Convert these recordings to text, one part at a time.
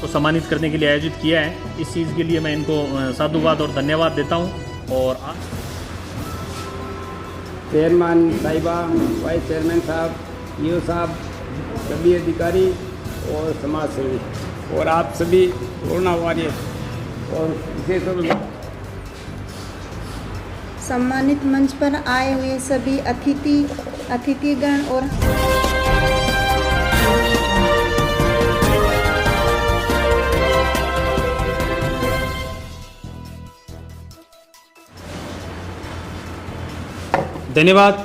को सम्मानित करने के लिए आयोजित किया है। इस चीज़ के लिए मैं इनको साधुवाद और धन्यवाद देता हूँ। और चेयरमैन साहिबा, वाइस चेयरमैन साहब, ईओ साहब, सभी अधिकारी और समाज सेवी और आप सभी कोरोना वॉरियर और विशेष रूप से सम्मानित मंच पर आए हुए सभी अतिथिगण और धन्यवाद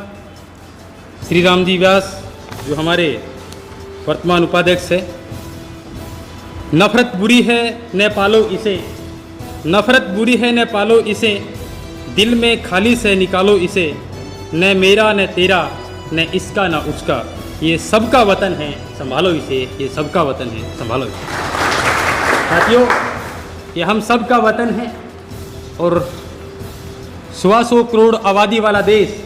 श्री राम जी व्यास जो हमारे वर्तमान उपाध्यक्ष है। नफरत बुरी है न पालो इसे, नफरत बुरी है न पालो इसे, दिल में खाली से निकालो इसे, न मेरा न तेरा न इसका न उसका, ये सबका वतन है संभालो इसे, ये सबका वतन है संभालो इसे। साथियों, ये हम सबका वतन है और 125 करोड़ आबादी वाला देश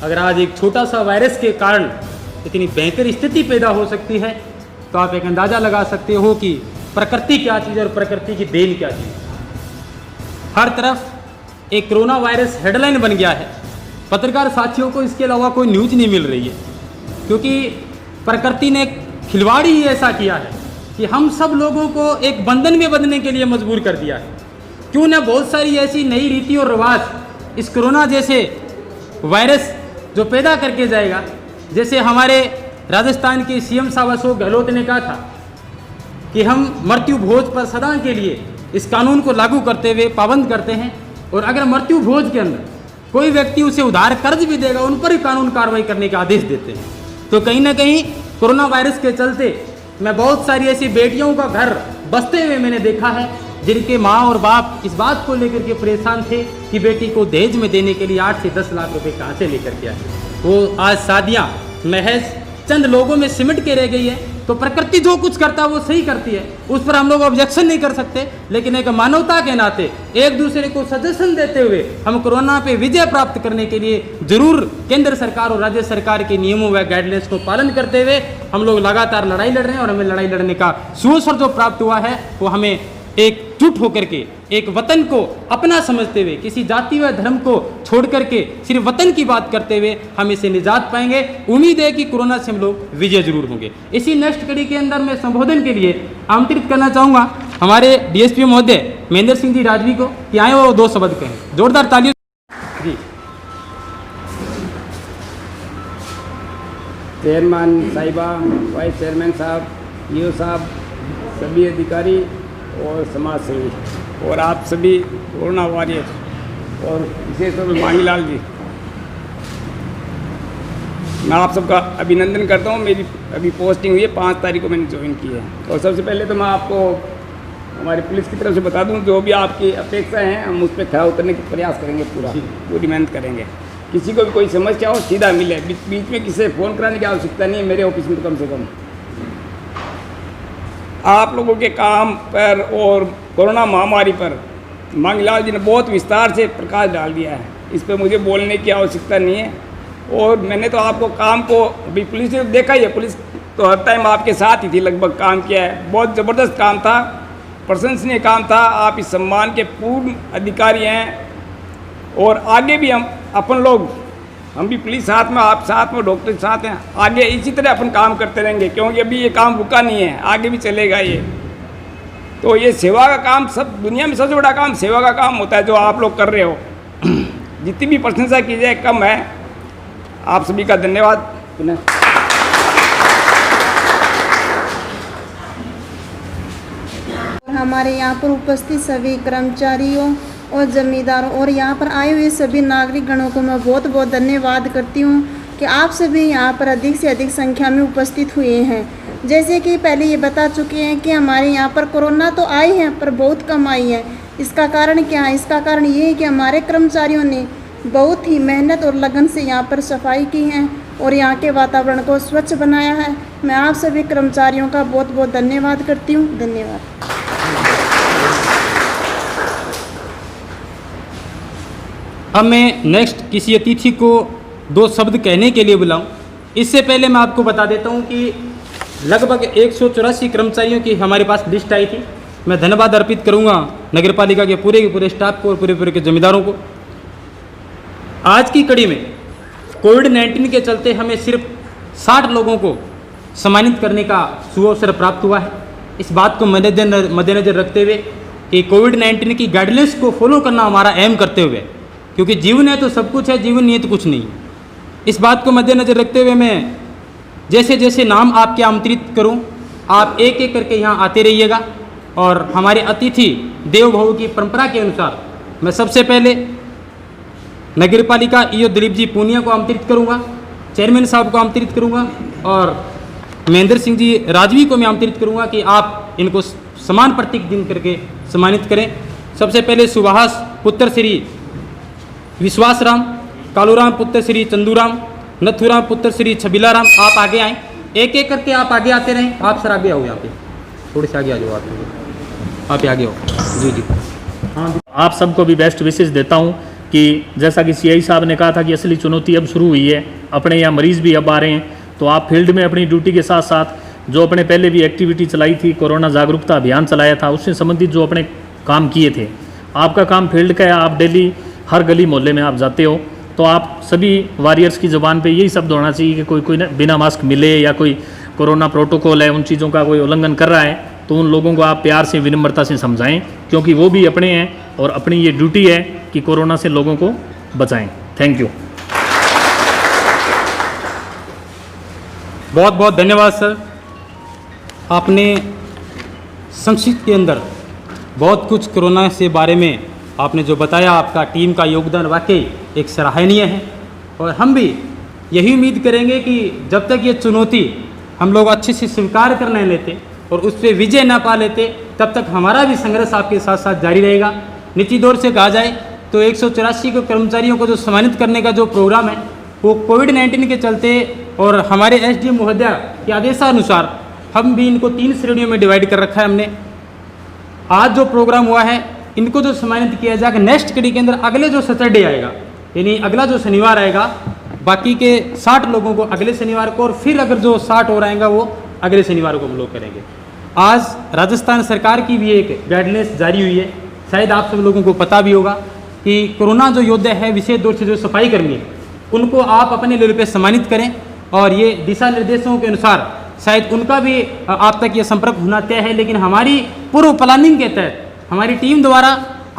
अगर आज एक छोटा सा वायरस के कारण इतनी भयंकर स्थिति पैदा हो सकती है तो आप एक अंदाज़ा लगा सकते हो कि प्रकृति क्या चीज़ और प्रकृति की देन क्या चीज़। हर तरफ एक कोरोना वायरस हेडलाइन बन गया है। पत्रकार साथियों को इसके अलावा कोई न्यूज़ नहीं मिल रही है क्योंकि प्रकृति ने खिलवाड़ ही ऐसा किया है कि हम सब लोगों को एक बंधन में बंधने के लिए मजबूर कर दिया है। क्यों न बहुत सारी ऐसी नई रीति और रिवाज इस कोरोना जैसे वायरस जो पैदा करके जाएगा। जैसे हमारे राजस्थान के सीएम साहब अशोक गहलोत ने कहा था कि हम मृत्यु भोज पर सदा के लिए इस कानून को लागू करते हुए पाबंद करते हैं और अगर मृत्यु भोज के अंदर कोई व्यक्ति उसे उधार कर्ज भी देगा उन पर ही कानून कार्रवाई करने के आदेश देते हैं। तो कहीं ना कहीं कोरोना वायरस के चलते मैं बहुत सारी ऐसी बेटियों का घर बसते हुए मैंने देखा है जिनके माँ और बाप इस बात को लेकर के परेशान थे कि बेटी को दहेज में देने के लिए 8 से 10 लाख रुपए कहाँ से लेकर के आए। वो आज शादियाँ महज चंद लोगों में सिमट के रह गई है। तो प्रकृति जो कुछ करता है वो सही करती है, उस पर हम लोग ऑब्जेक्शन नहीं कर सकते, लेकिन एक मानवता के नाते एक दूसरे को सजेशन देते हुए हम कोरोना पे विजय प्राप्त करने के लिए जरूर केंद्र सरकार और राज्य सरकार के नियमों व गाइडलाइंस को पालन करते हुए हम लोग लगातार लड़ाई लड़ रहे हैं और हमें लड़ाई लड़ने का सुअवसर जो प्राप्त हुआ है वो हमें एकजुट होकर के एक वतन को अपना समझते हुए किसी जाति व धर्म को छोड़ करके सिर्फ वतन की बात करते हुए हम इसे निजात पाएंगे। उम्मीद है कि कोरोना से हम लोग विजय जरूर होंगे। इसी नेक्स्ट कड़ी के अंदर मैं संबोधन के लिए आमंत्रित करना चाहूँगा हमारे डीएसपी महोदय महेंद्र सिंह जी राजवी को कि आए वो 2 शब्द कहें। जोरदार तालियों जी। चेयरमैन साहिबा, वाइस चेयरमैन साहब, ईओ साहब, सभी अधिकारी और समाज सेवी और आप सभी कोरोना वॉरियर और विशेष रूप से मांगीलाल जी, मैं आप सबका अभिनंदन करता हूँ। मेरी अभी पोस्टिंग हुई है, 5 तारीख को मैंने ज्वाइन की है। और सबसे पहले तो मैं आपको हमारी पुलिस की तरफ से बता दूँ जो भी आपकी अपेक्षाएं हैं हम उस पर खरा उतरने का प्रयास करेंगे, पूरी मेहनत करेंगे। किसी को भी कोई समस्या हो सीधा मिले, बीच में किसी से फ़ोन कराने की आवश्यकता नहीं है। मेरे ऑफिस में तो कम से कम आप लोगों के काम पर और कोरोना महामारी पर मांगीलाल जी ने बहुत विस्तार से प्रकाश डाल दिया है। इस पर मुझे बोलने की आवश्यकता नहीं है। और मैंने तो आपको काम को अभी पुलिस ने देखा ही है, पुलिस तो हर टाइम आपके साथ ही थी, लगभग काम किया है। बहुत ज़बरदस्त काम था, प्रशंसनीय काम था। आप इस सम्मान के पूर्ण अधिकारी हैं और आगे भी हम अपन लोग, हम भी पुलिस साथ में, आप साथ में, डॉक्टर साथ हैं, आगे इसी तरह अपन काम करते रहेंगे क्योंकि अभी ये काम रुका नहीं है, आगे भी चलेगा ये। तो ये सेवा का काम, सब दुनिया में सबसे बड़ा काम सेवा का काम होता है जो आप लोग कर रहे हो। जितनी भी प्रशंसा की जाए कम है। आप सभी का धन्यवाद। हमारे यहाँ पर उपस्थित सभी कर्मचारियों और जमींदारों और यहाँ पर आए हुए सभी नागरिक गणों को मैं बहुत बहुत धन्यवाद करती हूँ कि आप सभी यहाँ पर अधिक से अधिक संख्या में उपस्थित हुए हैं। जैसे कि पहले ये बता चुके हैं कि हमारे यहाँ पर कोरोना तो आई है पर बहुत कम आई है। इसका कारण क्या है? इसका कारण ये है कि हमारे कर्मचारियों ने बहुत ही मेहनत और लगन से यहाँ पर सफाई की है और यहाँ के वातावरण को स्वच्छ बनाया है। मैं आप सभी कर्मचारियों का बहुत बहुत धन्यवाद करती हूँ। धन्यवाद। अब मैं नेक्स्ट किसी अतिथि को 2 शब्द कहने के लिए बुलाऊं। इससे पहले मैं आपको बता देता हूं कि लगभग 184 कर्मचारियों की हमारे पास लिस्ट आई थी। मैं धन्यवाद अर्पित करूंगा नगर पालिका के पूरे स्टाफ को और पूरे के जिम्मेदारों को। आज की कड़ी में कोविड-19 के चलते हमें सिर्फ 60 लोगों को सम्मानित करने का सुअवसर प्राप्त हुआ है। इस बात को मद्देनजर रखते हुए कि कोविड-19 की गाइडलाइंस को फॉलो करना हमारा एम करते हुए, क्योंकि जीवन है तो सब कुछ है, जीवन नहीं है तो कुछ नहीं। इस बात को मद्देनजर रखते हुए मैं जैसे जैसे नाम आपके आमंत्रित करूं, आप एक एक करके यहाँ आते रहिएगा और हमारे अतिथि देव भव की परंपरा के अनुसार मैं सबसे पहले नगर पालिका ईओ दिलीप जी पूनिया को आमंत्रित करूँगा, चेयरमैन साहब को आमंत्रित करूँगा और महेंद्र सिंह जी राजवी को मैं आमंत्रित करूँगा कि आप इनको समान प्रतीक दिन करके सम्मानित करें। सबसे पहले सुभाष पुत्र श्री विश्वास राम, कालूराम पुत्र श्री चंदूराम, नथुराम पुत्र श्री छबीलाराम, आप आगे आएँ। एक एक करके आप आगे आते रहें। आप सर आगे आओ, यहाँ पे थोड़े से आगे आ जाओ, आप आगे आओ। जी हाँ, आप सबको भी बेस्ट विशेष देता हूँ कि जैसा कि सीआई साहब ने कहा था कि असली चुनौती अब शुरू हुई है, अपने यहाँ मरीज़ भी अब आ रहे हैं, तो आप फील्ड में अपनी ड्यूटी के साथ साथ जो अपने पहले भी एक्टिविटी चलाई थी, कोरोना जागरूकता अभियान चलाया था, उससे संबंधित जो अपने काम किए थे, आपका काम फील्ड का है। आप डेली हर गली मोहल्ले में आप जाते हो, तो आप सभी वॉरियर्स की ज़ुबान पे यही शब्द होना चाहिए कि कोई बिना मास्क मिले या कोई कोरोना प्रोटोकॉल है उन चीज़ों का कोई उल्लंघन कर रहा है तो उन लोगों को आप प्यार से, विनम्रता से समझाएं, क्योंकि वो भी अपने हैं और अपनी ये ड्यूटी है कि कोरोना से लोगों को बचाएं। Thank you. बहुत बहुत धन्यवाद सर। आपने संक्षिप्त के अंदर बहुत कुछ कोरोना से बारे में आपने जो बताया, आपका टीम का योगदान वाकई एक सराहनीय है और हम भी यही उम्मीद करेंगे कि जब तक ये चुनौती हम लोग अच्छे से स्वीकार कर नहीं लेते और उस पर विजय ना पा लेते, तब तक हमारा भी संघर्ष आपके साथ साथ जारी रहेगा। निश्चित तौर से कहा जाए तो 184 को कर्मचारियों को जो सम्मानित करने का जो प्रोग्राम है वो कोविड-19 के चलते और हमारे एसडीएम महोदया के आदेशानुसार हम भी इनको 3 श्रेणियों में डिवाइड कर रखा है हमने। आज जो प्रोग्राम हुआ है, इनको जो सम्मानित किया जाएगा नेक्स्ट कड़ी के अंदर अगले जो सैटरडे आएगा, यानी अगला जो शनिवार आएगा, बाकी के 60 लोगों को अगले शनिवार को और फिर अगर जो 60 और आएगा वो अगले शनिवार को हम लोग करेंगे। आज राजस्थान सरकार की भी एक गाइडलाइंस जारी हुई है, शायद आप सब लोगों को पता भी होगा कि कोरोना जो योद्धा है, विशेष तौर से जो सफाई कर्मी है, उनको आप अपने लेवल पे सम्मानित करें और ये दिशा निर्देशों के अनुसार शायद उनका भी आप तक ये संपर्क होना तय है। लेकिन हमारी पूर्व प्लानिंग के तहत हमारी टीम द्वारा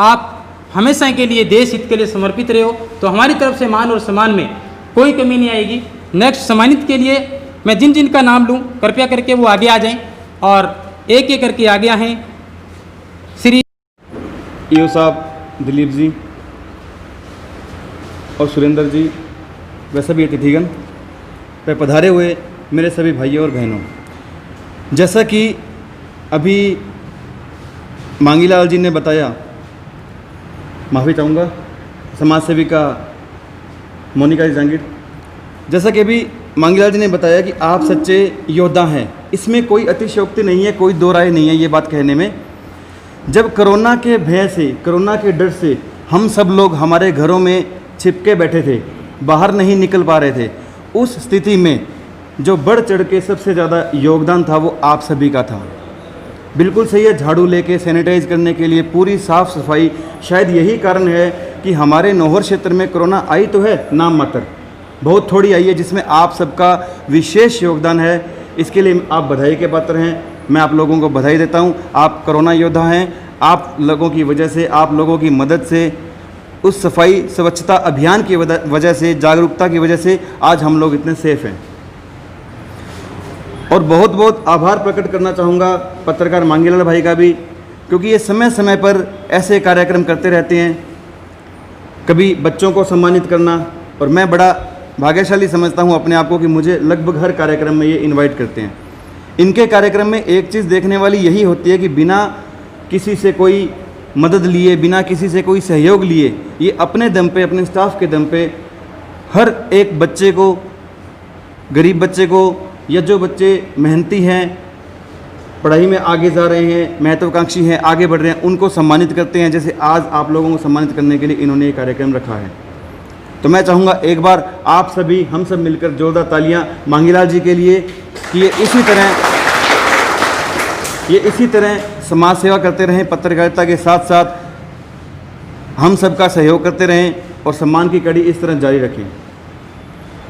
आप हमेशा के लिए देश हित के लिए समर्पित रहे हो, तो हमारी तरफ से मान और सम्मान में कोई कमी नहीं आएगी। नेक्स्ट सम्मानित के लिए मैं जिन जिन का नाम लूँ, कृपया करके वो आगे आ जाएं और एक एक करके आगे आए। श्री ईओ साहब दिलीप जी और सुरेंद्र जी व सभी अतिथिगण पे पधारे हुए मेरे सभी भाइयों और बहनों, जैसा कि अभी मांगीलाल जी ने बताया, माफ़ी चाहूँगा समाज सेविका मोनिका जांगीर, जैसा कि अभी मांगीलाल जी ने बताया कि आप सच्चे योद्धा हैं, इसमें कोई अतिशयोक्ति नहीं है, कोई दो राय नहीं है ये बात कहने में। जब कोरोना के भय से, कोरोना के डर से हम सब लोग हमारे घरों में छिपके बैठे थे, बाहर नहीं निकल पा रहे थे, उस स्थिति में जो बढ़ चढ़ के सबसे ज़्यादा योगदान था वो आप सभी का था। बिल्कुल सही है, झाड़ू लेके सैनिटाइज करने के लिए पूरी साफ़ सफाई, शायद यही कारण है कि हमारे नौहर क्षेत्र में कोरोना आई तो है नाम मात्र, बहुत थोड़ी आई है, जिसमें आप सबका विशेष योगदान है। इसके लिए आप बधाई के पात्र हैं, मैं आप लोगों को बधाई देता हूं। आप कोरोना योद्धा हैं, आप लोगों की वजह से, आप लोगों की मदद से, उस सफाई स्वच्छता अभियान की वजह से, जागरूकता की वजह से आज हम लोग इतने सेफ हैं। और बहुत बहुत आभार प्रकट करना चाहूँगा पत्रकार मांगीलाल भाई का भी, क्योंकि ये समय समय पर ऐसे कार्यक्रम करते रहते हैं, कभी बच्चों को सम्मानित करना, और मैं बड़ा भाग्यशाली समझता हूँ अपने आप को कि मुझे लगभग हर कार्यक्रम में ये इनवाइट करते हैं। इनके कार्यक्रम में एक चीज़ देखने वाली यही होती है कि बिना किसी से कोई मदद लिए, बिना किसी से कोई सहयोग लिए, ये अपने दम पे, अपने स्टाफ के दम पे हर एक बच्चे को, गरीब बच्चे को या जो बच्चे मेहनती हैं, पढ़ाई में आगे जा रहे हैं, महत्वाकांक्षी हैं, आगे बढ़ रहे हैं, उनको सम्मानित करते हैं। जैसे आज आप लोगों को सम्मानित करने के लिए इन्होंने ये कार्यक्रम रखा है। तो मैं चाहूँगा एक बार आप सभी हम सब मिलकर जोरदार तालियां मांगीलाल जी के लिए कि ये इसी तरह समाज सेवा करते रहें, पत्रकारिता के साथ साथ हम सबका सहयोग करते रहें और सम्मान की कड़ी इस तरह जारी रखें।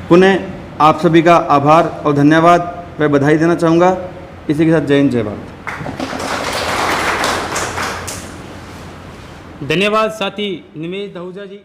पुनः आप सभी का आभार और धन्यवाद व बधाई देना चाहूँगा। इसी के साथ जय हिंद, जय भारत। धन्यवाद साथी निमेश दहूजा जी।